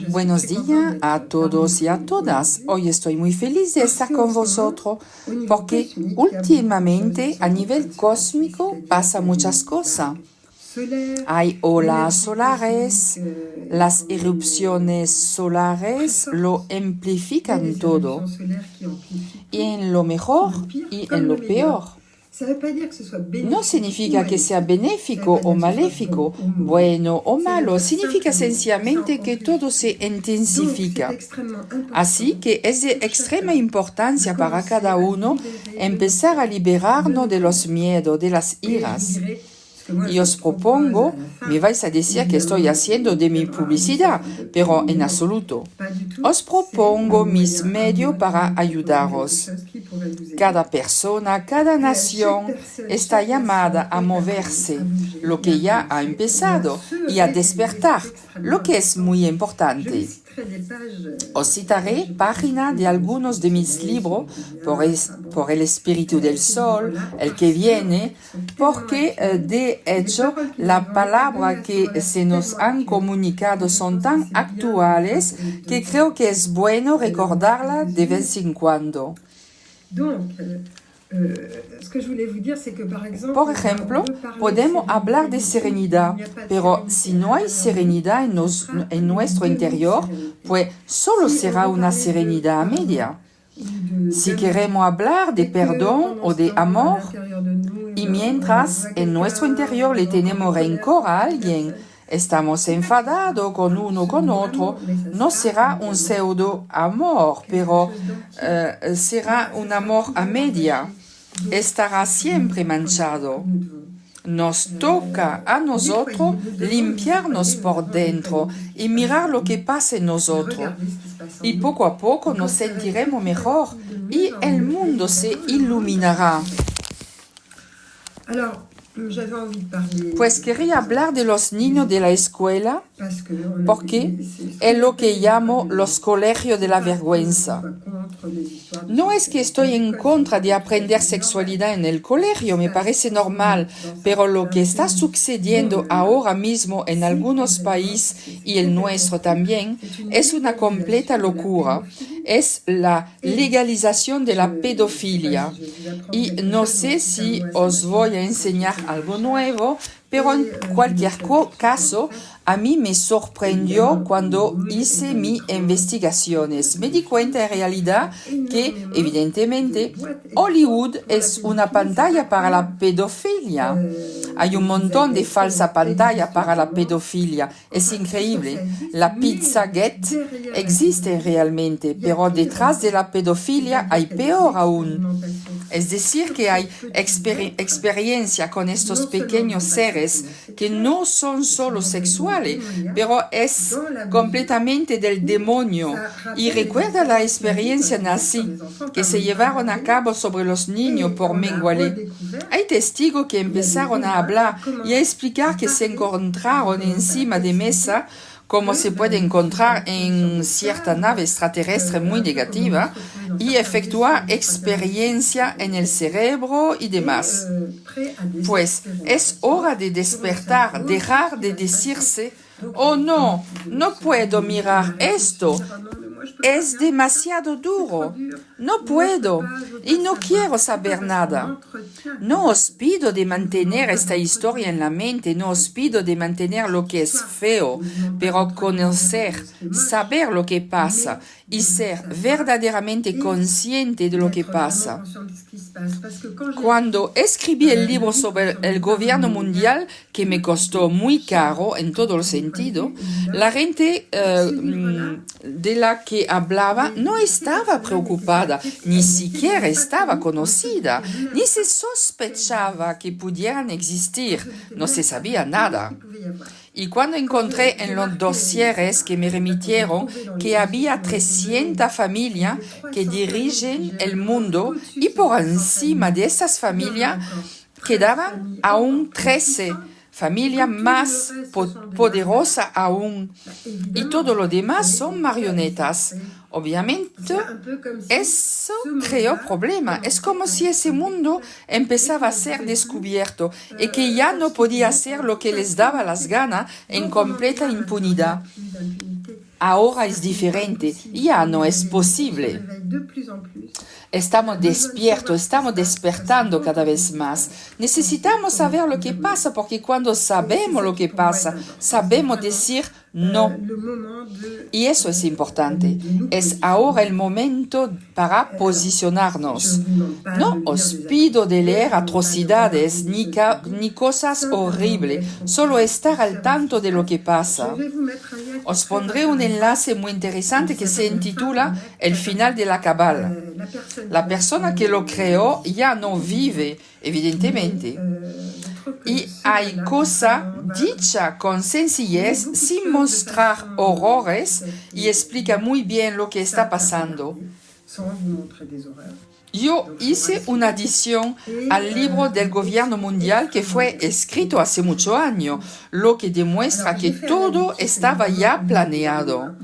Buenos días a todos y a todas. Hoy estoy muy feliz de estar con vosotros porque últimamente a nivel cósmico pasa muchas cosas. Hay olas solares, las erupciones solares lo amplifican todo, y en lo mejor y en lo peor. No significa que sea benéfico o maléfico, bueno o malo, significa sencillamente que todo se intensifica. Así que es de extrema importancia para cada uno empezar a liberarnos de los miedos, de las iras. Y os propongo, me vais a decir que estoy haciendo de mi publicidad, pero en absoluto. Os propongo mis medios para ayudaros. Cada persona, cada nación está llamada a moverse, lo que ya ha empezado, y a despertar, lo que es muy importante. Os citaré páginas de algunos de mis libros, por el espíritu del sol, el que viene, porque de hecho la palabra que se nos han comunicado son tan actuales que creo que es bueno recordarla de vez en cuando. Por ejemplo, podemos hablar de serenidad, pero si no hay serenidad en nuestro interior, pues solo será una serenidad a media. Si queremos hablar de perdón o de amor, y mientras en nuestro interior le tenemos rencor a alguien, estamos enfadados con uno con otro, no será un pseudo amor, pero será un amor a media. Estará siempre manchado. Nos toca a nosotros limpiarnos por dentro y mirar lo que pasa en nosotros. Y poco a poco nos sentiremos mejor y el mundo se iluminará. Pues quería hablar de los niños de la escuela porque es lo que llamo los colegios de la vergüenza. No es que estoy en contra de aprender sexualidad en el colegio, me parece normal, pero lo que está sucediendo ahora mismo en algunos países y el nuestro también es una completa locura. Es la legalización de la pedofilia. Y no sé si os voy a enseñar algo nuevo, pero en cualquier caso, a mí me sorprendió cuando hice mis investigaciones. Me di cuenta en realidad que, evidentemente, Hollywood es una pantalla para la pedofilia. Hay un montón de falsa pantalla para la pedofilia. Es increíble. La Pizzagate existe realmente, pero detrás de la pedofilia hay peor aún. Es decir, que hay experiencia con estos pequeños seres que no son solo sexuales, pero es completamente del demonio. Y recuerda la experiencia nazi que se llevaron a cabo sobre los niños por Mengele. Hay testigos que empezaron a hablar y a explicar que se encontraron encima de mesa, como se puede encontrar en cierta nave extraterrestre muy negativa, y efectuar experiencia en el cerebro y demás. Pues es hora de despertar, dejar de decirse, oh no, no puedo mirar esto, es demasiado duro, no puedo y no quiero saber nada. No os pido de mantener esta historia en la mente, no os pido de mantener lo que es feo, pero conocer, saber lo que pasa y ser verdaderamente consciente de lo que pasa. Cuando escribí el libro sobre el gobierno mundial, que me costó muy caro en todo el sentido, la gente de la que hablaba no estaba preocupada, ni siquiera estaba conocida, ni se sospechaba que pudieran existir, no se sabía nada. Y cuando encontré en los dosieres que me remitieron que había 300 familias que dirigen el mundo y por encima de esas familias quedaban aún 13 familia más poderosa aún. Y todo lo demás son marionetas. Obviamente, eso creó problema. Es como si ese mundo empezaba a ser descubierto y que ya no podía hacer lo que les daba las ganas en completa impunidad. Ahora es diferente, ya no es posible. Estamos despiertos, estamos despertando cada vez más. Necesitamos saber lo que pasa porque cuando sabemos lo que pasa, sabemos decir no. Y eso es importante. Es ahora el momento para posicionarnos. No os pido de leer atrocidades ni cosas horribles, solo estar al tanto de lo que pasa. Os pondré un enlace muy interesante que se intitula El final de la cabala. La persona que lo creó ya no vive, evidentemente. Y hay cosa dicha con sencillez, sin mostrar horrores, y explica muy bien lo que está pasando. Yo hice una adición al libro del gobierno mundial que fue escrito hace muchos años, lo que demuestra que todo estaba ya planeado.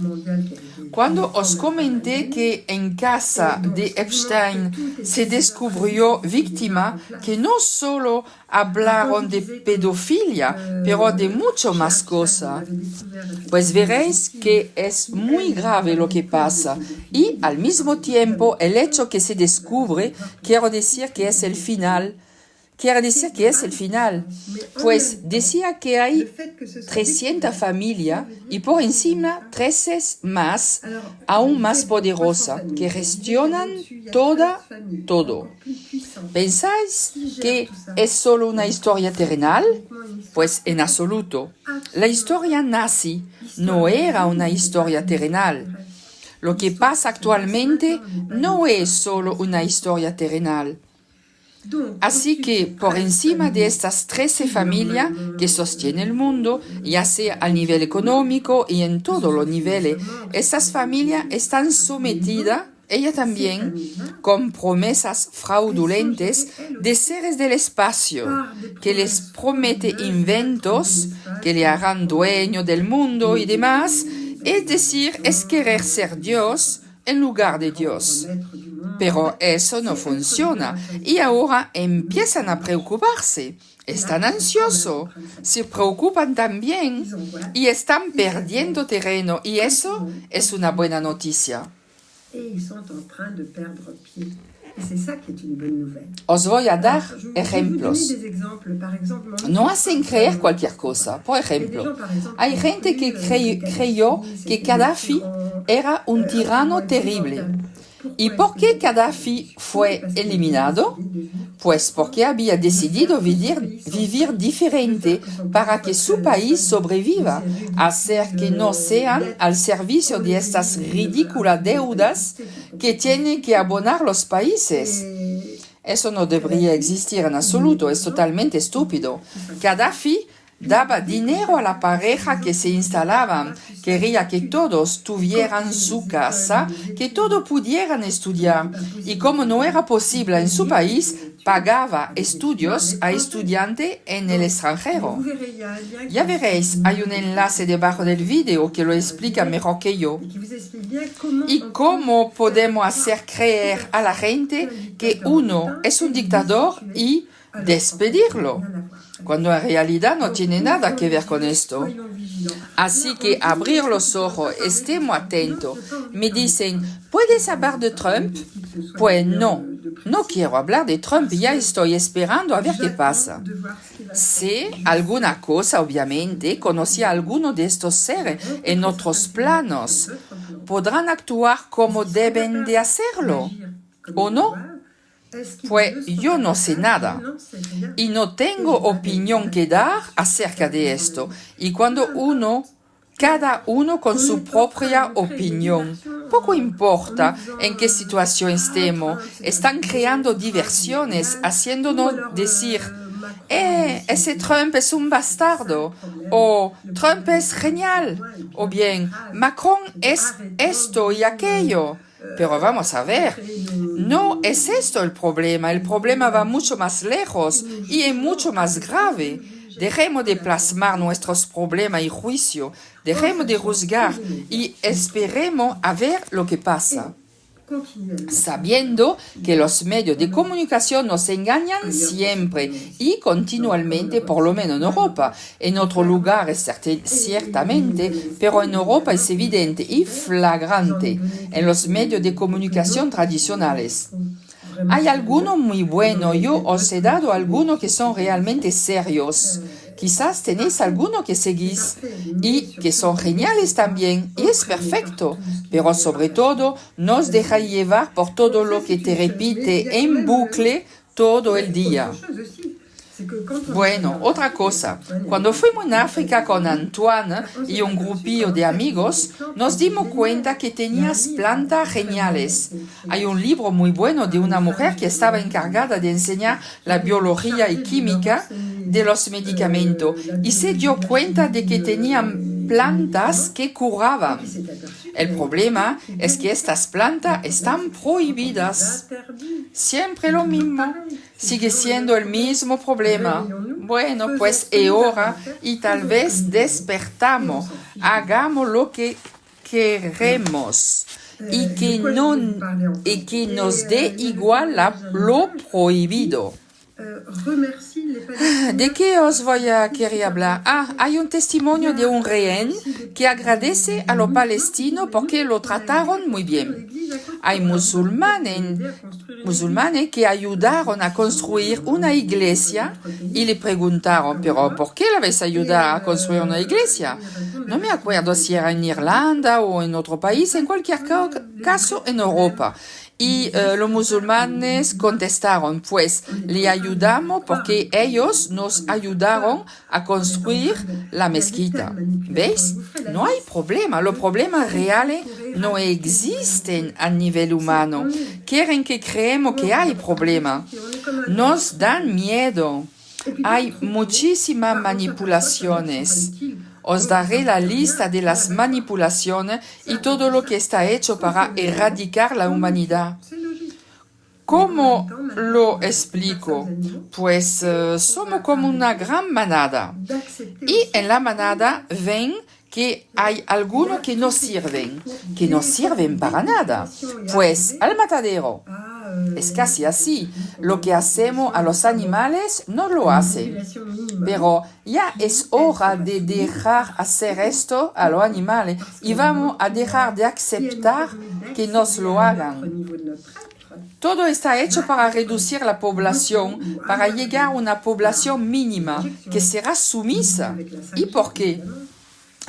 Cuando os comenté que en casa de Epstein se descubrió víctima, que no solo hablaron de pedofilia, pero de mucho más cosas, pues veréis que es muy grave lo que pasa y al mismo tiempo el hecho que se descubre quiere decir que es el final. Pues decía que hay 300 familias y por encima 13 más, aún más poderosas, que gestionan todo. ¿Pensáis que es solo una historia terrenal? Pues en absoluto. La historia nazi no era una historia terrenal. Lo que pasa actualmente no es solo una historia terrenal. Así que por encima de estas 13 familias que sostienen el mundo, ya sea a nivel económico y en todos los niveles, estas familias están sometidas, ella también, con promesas fraudulentas de seres del espacio, que les promete inventos que le harán dueño del mundo y demás, es decir, es querer ser Dios en lugar de Dios. Pero eso no funciona y ahora empiezan a preocuparse. Están ansiosos, se preocupan también y están perdiendo terreno y eso es una buena noticia. Os voy a dar ejemplos. No hacen creer cualquier cosa. Por ejemplo, hay gente que creyó que Gaddafi era un tirano terrible. ¿Y por qué Gaddafi fue eliminado? Pues porque había decidido vivir diferente para que su país sobreviva, hacer que no sean al servicio de estas ridículas deudas que tienen que abonar los países. Eso no debería existir en absoluto, es totalmente estúpido. Gaddafi daba dinero a la pareja que se instalaban, quería que todos tuvieran su casa, que todos pudieran estudiar y como no era posible en su país, pagaba estudios a estudiantes en el extranjero. Ya veréis, hay un enlace debajo del vídeo que lo explica mejor que yo. Y cómo podemos hacer creer a la gente que uno es un dictador y despedirlo, cuando en realidad no tiene nada que ver con esto. Así que abrir los ojos, estemos atentos. Me dicen, ¿puedes hablar de Trump? Pues no quiero hablar de Trump, ya estoy esperando a ver qué pasa. Sé alguna cosa, obviamente, conocí a alguno de estos seres en otros planos. ¿Podrán actuar como deben de hacerlo? ¿O no? Pues yo no sé nada y no tengo opinión que dar acerca de esto. Y cuando cada uno con su propia opinión, poco importa en qué situación estemos, están creando diversiones, haciéndonos decir, ese Trump es un bastardo, o Trump es genial, o bien Macron es esto y aquello. Pero vamos a ver, no es esto el problema va mucho más lejos y es mucho más grave. Dejemos de plasmar nuestros problemas y juicio, dejemos de juzgar y esperemos a ver lo que pasa. Sabiendo que los medios de comunicación nos engañan siempre y continuamente, por lo menos en Europa. En otros lugares ciertamente, pero en Europa es evidente y flagrante en los medios de comunicación tradicionales. Hay algunos muy buenos, yo os he dado algunos que son realmente serios. Quizás tenéis algunos que seguís y que son geniales también, y es perfecto, pero sobre todo no os dejáis llevar por todo lo que te repite en bucle todo el día. Bueno, otra cosa, cuando fuimos en África con Antoine y un grupillo de amigos, nos dimos cuenta que tenías plantas geniales. Hay un libro muy bueno de una mujer que estaba encargada de enseñar la biología y química de los medicamentos y se dio cuenta de que tenían plantas que curaban. El problema es que estas plantas están prohibidas. Siempre lo mismo. Sigue siendo el mismo problema. Bueno, pues es hora y tal vez despertamos. Hagamos lo que queremos y que nos dé igual lo prohibido. ¿De qué os querer hablar? Hay un testimonio de un rehén que agradece a los palestinos porque lo trataron muy bien. Hay musulmanes que ayudaron a construir una iglesia y le preguntaron, ¿pero por qué le habéis ayudado a construir una iglesia? No me acuerdo si era en Irlanda o en otro país, en cualquier caso en Europa. Y los musulmanes contestaron, pues le ayudamos porque ellos nos ayudaron a construir la mezquita. ¿Veis? No hay problema. Los problemas reales no existen a nivel humano. Quieren que creemos que hay problema. Nos dan miedo. Hay muchísimas manipulaciones. Os daré la lista de las manipulaciones y todo lo que está hecho para erradicar la humanidad. ¿Cómo lo explico? Pues somos como una gran manada. Y en la manada ven que hay algunos que no sirven para nada. Pues al matadero. Es casi así. Lo que hacemos a los animales no lo hacen. Pero ya es hora de dejar hacer esto a los animales y vamos a dejar de aceptar que nos lo hagan. Todo está hecho para reducir la población, para llegar a una población mínima que será sumisa. ¿Y por qué?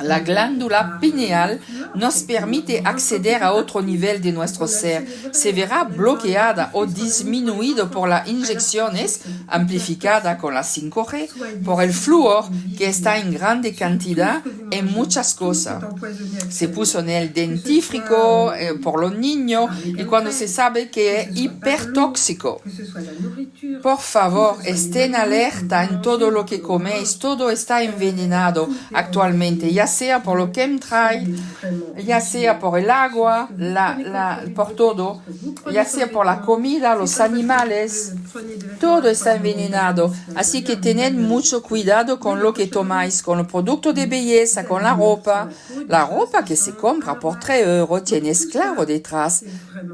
La glándula pineal nos permite acceder a otro nivel de nuestro ser. Se verá bloqueada o disminuido por las inyecciones, amplificada con la 5G, por el flúor que está en grande cantidad en muchas cosas. Se puso en el dentífrico por los niños y cuando se sabe que es hipertóxico. Por favor, estén alerta en todo lo que coméis. Todo está envenenado actualmente, ya sea por lo chemtrail, ya sea por el agua, por todo, ya sea por la comida, los animales, todo está envenenado. Así que tened mucho cuidado con lo que tomáis, con los productos de belleza, con la ropa. La ropa que se compra por 3 euros tiene esclavos detrás,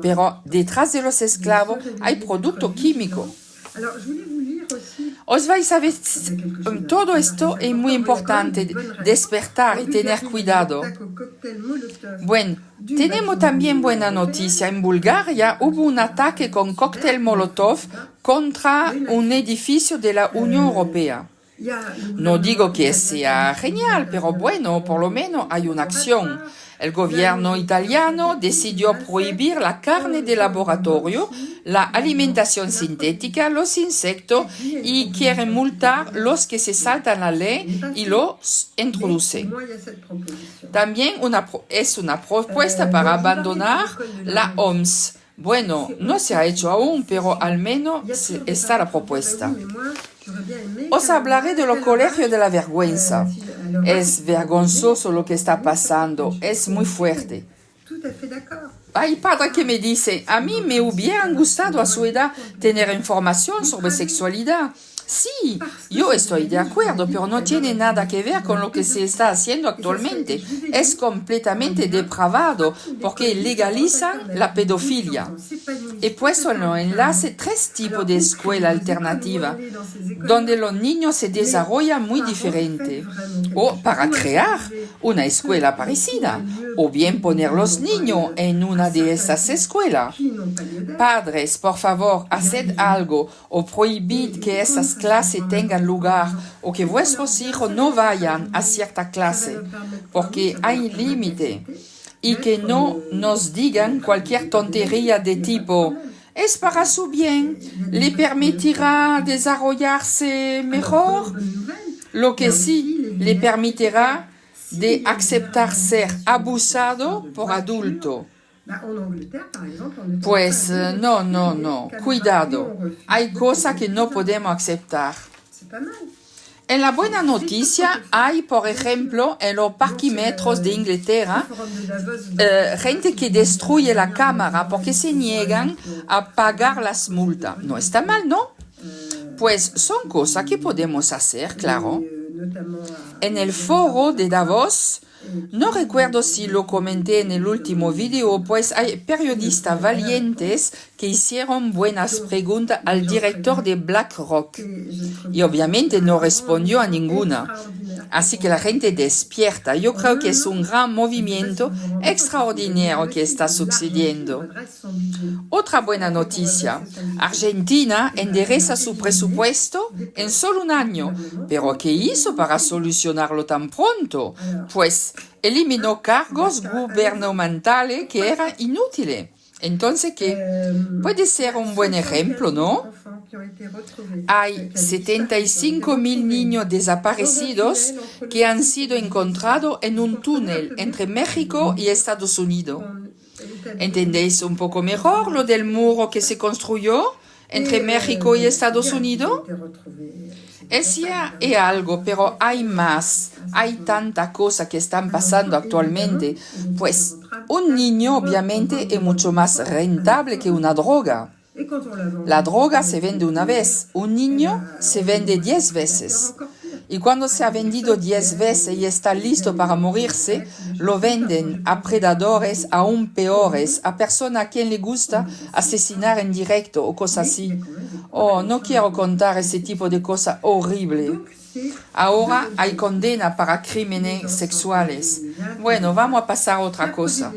pero detrás de los esclavos hay productos químicos. Os vais a ver, todo esto es muy importante, despertar y tener cuidado. Bueno, tenemos también buena noticia. En Bulgaria hubo un ataque con cóctel Molotov contra un edificio de la Unión Europea. No digo que sea genial, pero bueno, por lo menos hay una acción. El gobierno italiano decidió prohibir la carne de laboratorio, la alimentación sintética, los insectos y quiere multar los que se saltan la ley y los introducen. También es una propuesta para abandonar la OMS. Bueno, no se ha hecho aún, pero al menos está la propuesta. Os hablaré de los colegios de la vergüenza. Es vergonzoso lo que está pasando, es muy fuerte. Hay padres que me dicen, a mí me hubieran gustado a su edad tener información sobre sexualidad. Sí, yo estoy de acuerdo, pero no tiene nada que ver con lo que se está haciendo actualmente. Es completamente depravado porque legalizan la pedofilia. He puesto en el enlace 3 tipos de escuela alternativa, donde los niños se desarrollan muy diferente. O para crear una escuela parecida, o bien poner los niños en una de estas escuelas. Padres, por favor, haced algo o prohibid que esas clases tengan lugar o que vuestros hijos no vayan a cierta clase, porque hay límite. Y que no nos digan cualquier tontería de tipo es para su bien, le permitirá desarrollarse mejor, lo que sí le permitirá de aceptar ser abusado por adulto. Pues no, cuidado, hay cosas que no podemos aceptar. En la buena noticia hay, por ejemplo, en los parquímetros de Inglaterra, gente que destruye la cámara porque se niegan a pagar las multas. No está mal, ¿no? Pues son cosas que podemos hacer, claro. En el foro de Davos, no recuerdo si lo comenté en el último video, pues hay periodistas valientes que hicieron buenas preguntas al director de BlackRock y obviamente no respondió a ninguna. Así que la gente despierta. Yo creo que es un gran movimiento extraordinario que está sucediendo. Otra buena noticia. Argentina endereza su presupuesto en solo un año. ¿Pero qué hizo para solucionarlo tan pronto? Pues eliminó cargos gubernamentales que eran inútiles. Entonces, ¿qué? Puede ser un buen ejemplo, ¿no? Hay 75.000 niños desaparecidos que han sido encontrados en un túnel entre México y Estados Unidos. ¿Entendéis un poco mejor lo del muro que se construyó entre México y Estados Unidos? Es ya algo, pero hay más. Hay tantas cosas que están pasando actualmente. Pues un niño obviamente es mucho más rentable que una droga. La droga se vende una vez, un niño se vende 10 veces. Y cuando se ha vendido 10 veces y está listo para morirse, lo venden a predadores aún peores, a personas a quien le gusta asesinar en directo o cosas así. Oh, no quiero contar ese tipo de cosas horribles. Ahora hay condena para crímenes sexuales. Bueno, vamos a pasar a otra cosa.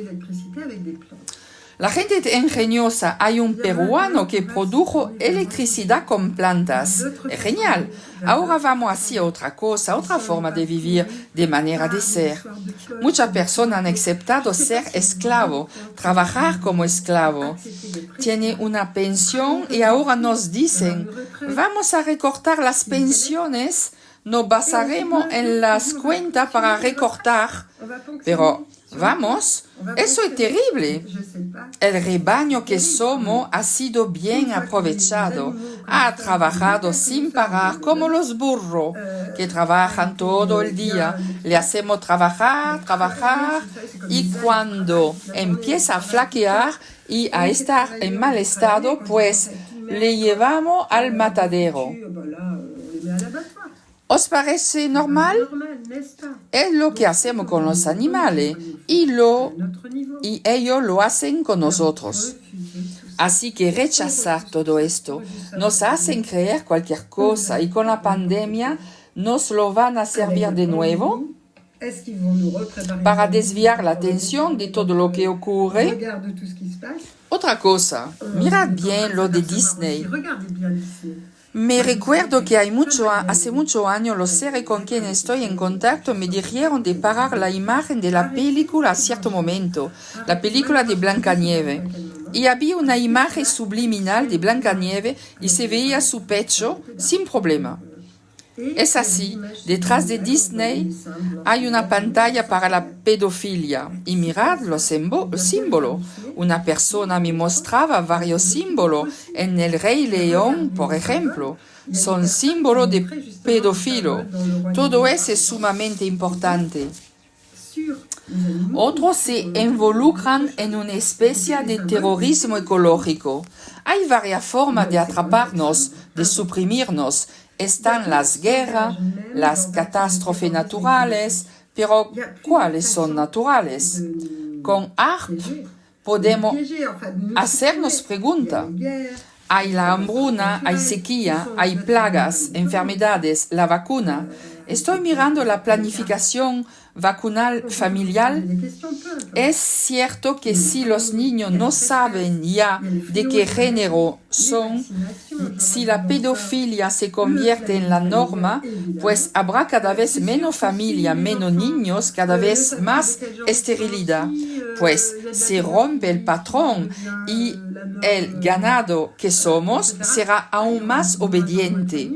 La gente es ingeniosa. Hay un peruano que produjo electricidad con plantas. Es genial. Ahora vamos hacia otra cosa, otra forma de vivir, de manera de ser. Muchas personas han aceptado ser esclavo, trabajar como esclavo. Tiene una pensión y ahora nos dicen, vamos a recortar las pensiones, nos basaremos en las cuentas para recortar. Pero vamos, eso es terrible. El rebaño que somos ha sido bien aprovechado. Ha trabajado sin parar como los burros que trabajan todo el día. Le hacemos trabajar y cuando empieza a flaquear y a estar en mal estado, pues le llevamos al matadero. ¿Os parece normal? Es lo que hacemos con los animales y ellos lo hacen con nosotros. Así que rechazar todo esto nos hacen creer cualquier cosa y con la pandemia nos lo van a servir de nuevo para desviar la atención de todo lo que ocurre. Otra cosa, mirad bien lo de Disney. Me recuerdo que hace muchos años los seres con quienes estoy en contacto me dijeron de parar la imagen de la película a cierto momento, la película de Blancanieves. Y había una imagen subliminal de Blancanieves y se veía su pecho sin problema. Es así, detrás de Disney hay una pantalla para la pedofilia. Y mirad los símbolos. Una persona me mostraba varios símbolos en el Rey León, por ejemplo. Son símbolos de pedófilo. Todo eso es sumamente importante. Otros se involucran en una especie de terrorismo ecológico. Hay varias formas de atraparnos, de suprimirnos, están las guerras, las catástrofes naturales, pero ¿cuáles son naturales? Con ARP podemos hacernos preguntas. Hay la hambruna, hay sequía, hay plagas, enfermedades, la vacuna. Estoy mirando la planificación vacunal familiar. Es cierto que si los niños no saben ya de qué género son, si la pedofilia se convierte en la norma, pues habrá cada vez menos familia, menos niños, cada vez más esterilidad. Pues se rompe el patrón y el ganado que somos será aún más obediente.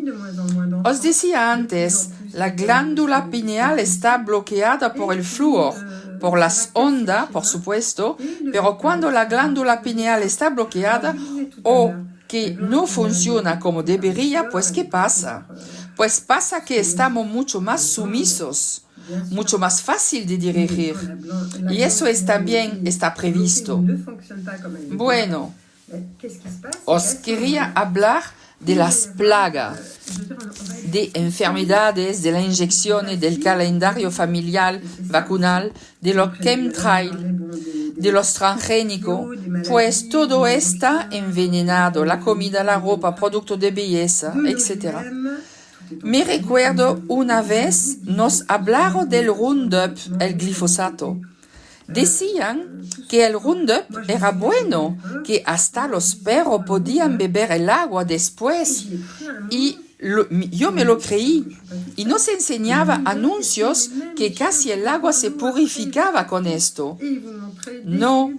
Os decía antes, la glándula pineal está bloqueada por el flúor, por las ondas, por supuesto, pero cuando la glándula pineal está bloqueada o que no funciona como debería, pues ¿qué pasa? Pues pasa que estamos mucho más sumisos, mucho más fácil de dirigir. Y eso está previsto. Bueno, os quería hablar de las plagas, de enfermedades, de las inyecciones, del calendario familiar vacunal, de los chemtrails, de los transgénicos, pues todo está envenenado, la comida, la ropa, productos de belleza, etc. Me recuerdo una vez nos hablaron del Roundup, el glifosato. Decían que el Roundup era bueno, que hasta los perros podían beber el agua después. Y yo me lo creí. Y nos enseñaba anuncios que casi el agua se purificaba con esto. No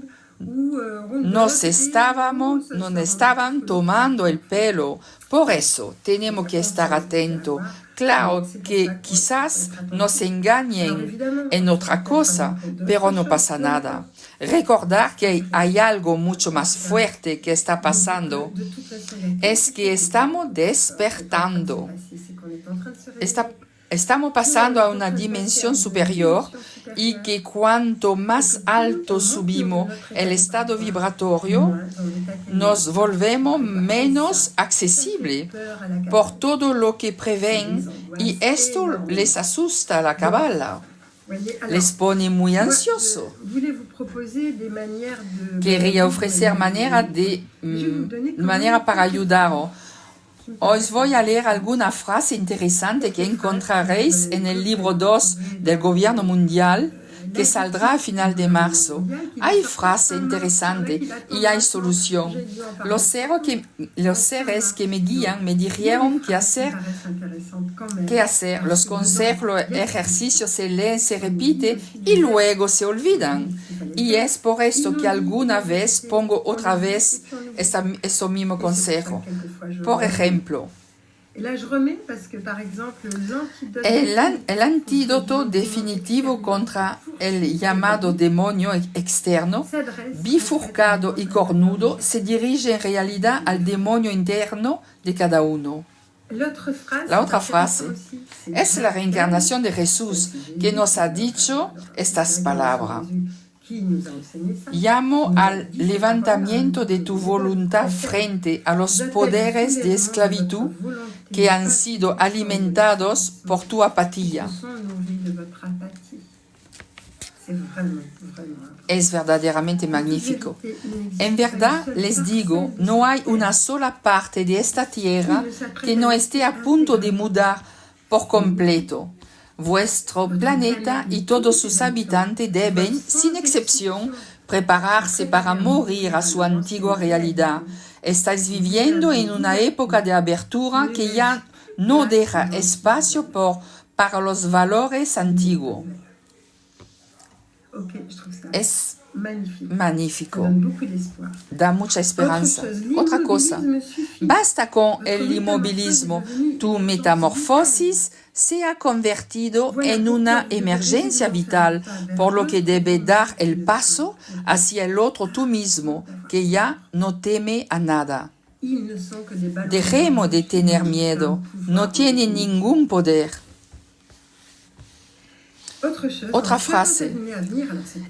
estaban tomando el pelo. Por eso tenemos que estar atentos. Claro que quizás nos engañen en otra cosa, pero no pasa nada. Recordar que hay algo mucho más fuerte que está pasando. Es que estamos despertando. Estamos pasando a una dimensión superior y que cuanto más alto subimos el estado vibratorio, nos volvemos menos accesibles por todo lo que prevén y esto les asusta a la cabala. Les pone muy ansiosos. Quería ofrecer manera para ayudaros. Os voy a leer alguna frase interesante que encontraréis en el libro 2 del Gobierno Mundial, que saldrá a final de marzo. Hay frase interesante y hay solución. Los seres que me guían me dijeron qué hacer. Los consejos, los ejercicios se leen, se repiten y luego se olvidan. Y es por esto que alguna vez pongo otra vez este mismo consejo. Por ejemplo, el antídoto definitivo contra el llamado demonio externo, bifurcado y cornudo, se dirige en realidad al demonio interno de cada uno. La otra frase es la reencarnación de Jesús, que nos ha dicho estas palabras. Llamo al levantamiento de tu voluntad frente a los poderes de esclavitud que han sido alimentados por tu apatía. Es verdaderamente magnífico. En verdad, les digo, no hay una sola parte de esta tierra que no esté a punto de mudar por completo. Vuestro planeta y todos sus habitantes deben, sin excepción, prepararse para morir a su antigua realidad. Estáis viviendo en una época de abertura que ya no deja espacio para los valores antiguos. Es magnífico. Da mucha esperanza. Otra cosa, basta con el inmovilismo. Tu metamorfosis se ha convertido en una emergencia vital, por lo que debe dar el paso hacia el otro tú mismo, que ya no teme a nada. Dejemos de tener miedo. No tiene ningún poder. Otra frase.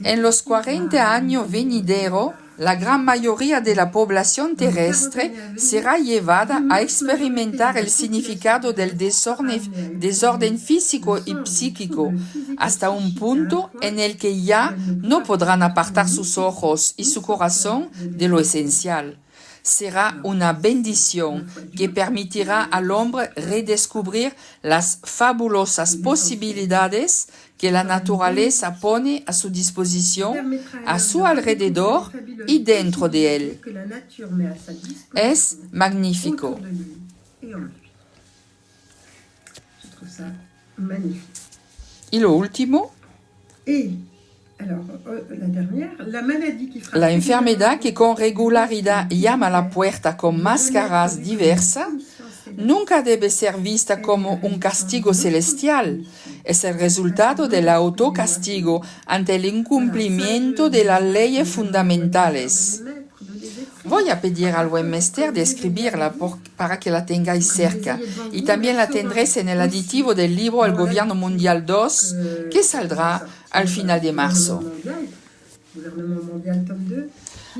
En los 40 años venideros, la gran mayoría de la población terrestre será llevada a experimentar el significado del desorden físico y psíquico, hasta un punto en el que ya no podrán apartar sus ojos y su corazón de lo esencial. Será una bendición que permitirá al hombre redescubrir las fabulosas posibilidades que la naturaleza pone a su disposición, a su alrededor y dentro de él. Es magnífico. Y lo último, la enfermedad que con regularidad llama a la puerta con máscaras diversas nunca debe ser vista como un castigo celestial. Es el resultado del autocastigo ante el incumplimiento de las leyes fundamentales. Voy a pedir al buen Mester de escribirla para que la tengáis cerca, y también la tendréis en el aditivo del libro El Gobierno Mundial 2, que saldrá al final de marzo.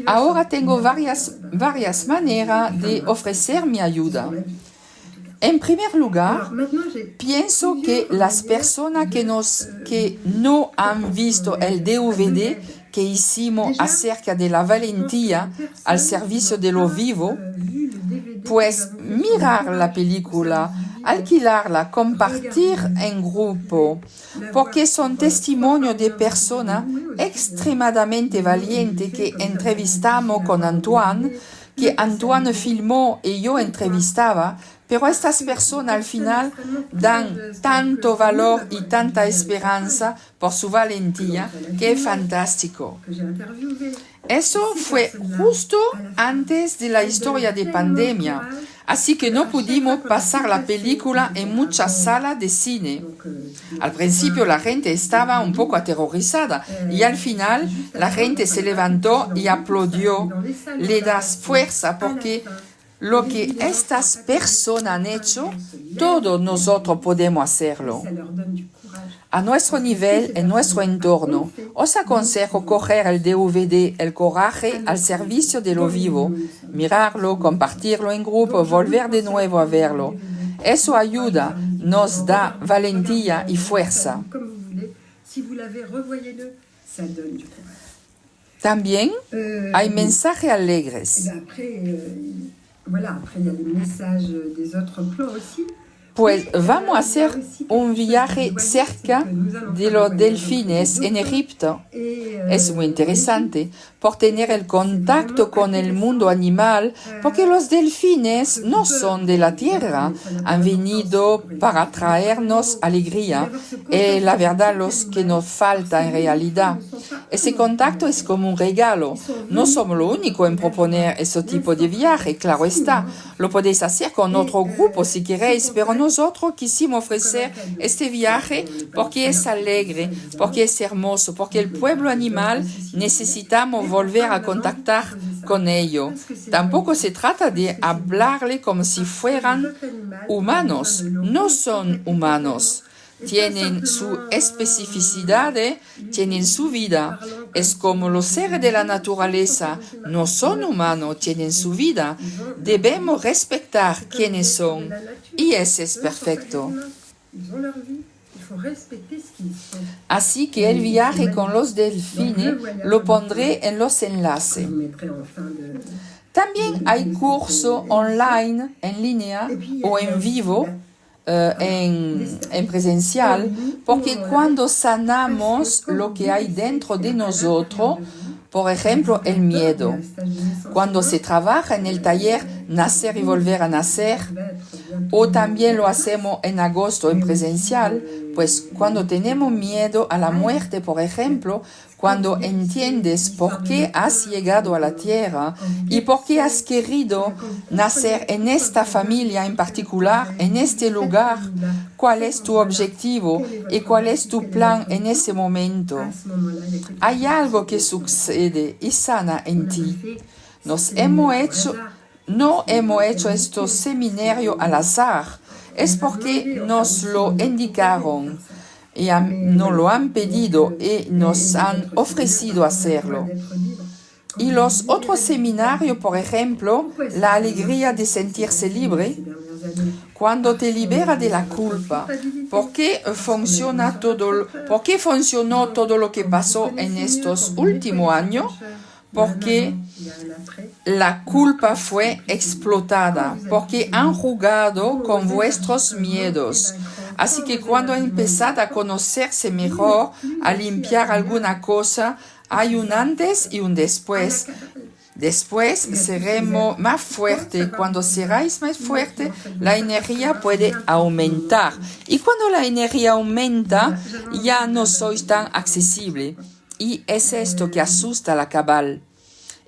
Ahora tengo varias maneras de ofrecer mi ayuda. En primer lugar, pienso que las personas que no han visto el DVD que hicimos acerca de la valentía al servicio de lo vivo, pues mirar la película, alquilarla, compartir en grupo, porque son testimonios de personas extremadamente valientes que entrevistamos con Antoine, que Antoine filmó y yo entrevistaba, pero estas personas al final dan tanto valor y tanta esperanza por su valentía que es fantástico. Eso fue justo antes de la historia de pandemia, así que no pudimos pasar la película en muchas salas de cine. Al principio la gente estaba un poco aterrorizada y al final la gente se levantó y aplaudió. Le das fuerza porque lo que estas personas han hecho, todos nosotros podemos hacerlo. A nuestro nivel, en nuestro entorno, os aconsejo coger el DVD El Coraje al servicio de lo vivo, mirarlo, compartirlo en grupo, volver de nuevo a verlo. Eso ayuda, nos da valentía y fuerza. También hay mensajes alegres. Pues vamos a hacer un viaje cerca de los delfines en Egipto. Es muy interesante por tener el contacto con el mundo animal, porque los delfines no son de la tierra, han venido para traernos alegría. Es la verdad los que nos falta en realidad. Ese contacto es como un regalo. No somos lo único en proponer ese tipo de viaje, claro está. Lo podéis hacer con otro grupo si queréis, pero nosotros quisimos ofrecer este viaje porque es alegre, porque es hermoso, porque el pueblo animal necesitamos volver a contactar con ello. Tampoco se trata de hablarle como si fueran humanos. No son humanos. Tienen su especificidad, tienen su vida. Es como los seres de la naturaleza, no son humanos, tienen su vida. Debemos respetar quiénes son y ese es perfecto. Así que el viaje con los delfines lo pondré en los enlaces. También hay curso online, en línea o en vivo, en presencial, porque cuando sanamos lo que hay dentro de nosotros, por ejemplo, el miedo. Cuando se trabaja en el taller Nacer y Volver a Nacer, o también lo hacemos en agosto en presencial, pues cuando tenemos miedo a la muerte, por ejemplo, cuando entiendes por qué has llegado a la tierra y por qué has querido nacer en esta familia en particular, en este lugar, cuál es tu objetivo y cuál es tu plan en ese momento. Hay algo que sucede y sana en ti. No hemos hecho estos seminarios al azar, es porque nos lo indicaron. Nos lo han pedido y nos han ofrecido hacerlo. Y los otros seminarios, por ejemplo, la alegría de sentirse libre, cuando te libera de la culpa, ¿por qué funcionó todo lo que pasó en estos últimos años? Porque la culpa fue explotada, porque han jugado con vuestros miedos. Así que cuando empezad a conocerse mejor, a limpiar alguna cosa, hay un antes y un después. Después seremos más fuertes. Cuando seráis más fuertes, la energía puede aumentar. Y cuando la energía aumenta, ya no sois tan accesible. Y es esto que asusta a la cabal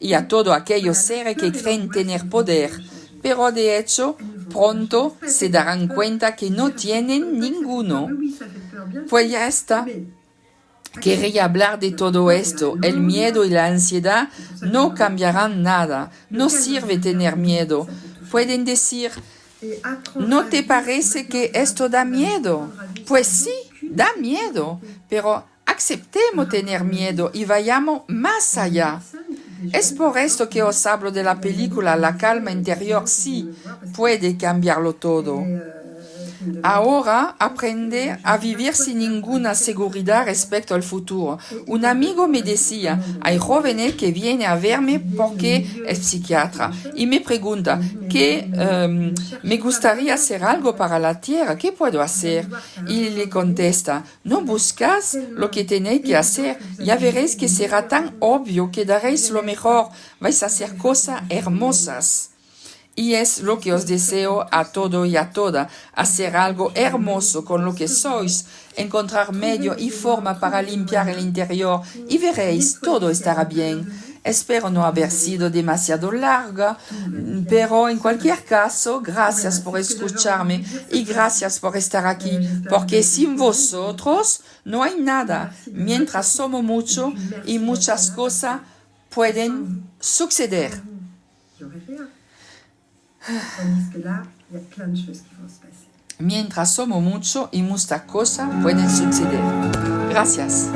y a todos aquellos seres que creen tener poder, pero de hecho pronto se darán cuenta que no tienen ninguno. Pues ya está. Quería hablar de todo esto. El miedo y la ansiedad no cambiarán nada. No sirve tener miedo. Pueden decir, ¿no te parece que esto da miedo? Pues sí, da miedo, pero aceptemos tener miedo y vayamos más allá. Es por esto que os hablo de la película La calma interior. Sí, puede cambiarlo todo. Ahora aprende a vivir sin ninguna seguridad respecto al futuro. Un amigo me decía, hay jóvenes que vienen a verme porque es psiquiatra y me pregunta, me gustaría hacer algo para la tierra, ¿qué puedo hacer? Y le contesta, no buscas lo que tenéis que hacer, ya veréis que será tan obvio que daréis lo mejor, vais a hacer cosas hermosas. Y es lo que os deseo a todo y a toda, hacer algo hermoso con lo que sois, encontrar medio y forma para limpiar el interior y veréis, todo estará bien. Espero no haber sido demasiado larga, pero en cualquier caso, gracias por escucharme y gracias por estar aquí, porque sin vosotros no hay nada. Mientras somos muchos y muchas cosas pueden suceder. Mientras somos muchos y muchas cosas pueden suceder. Gracias.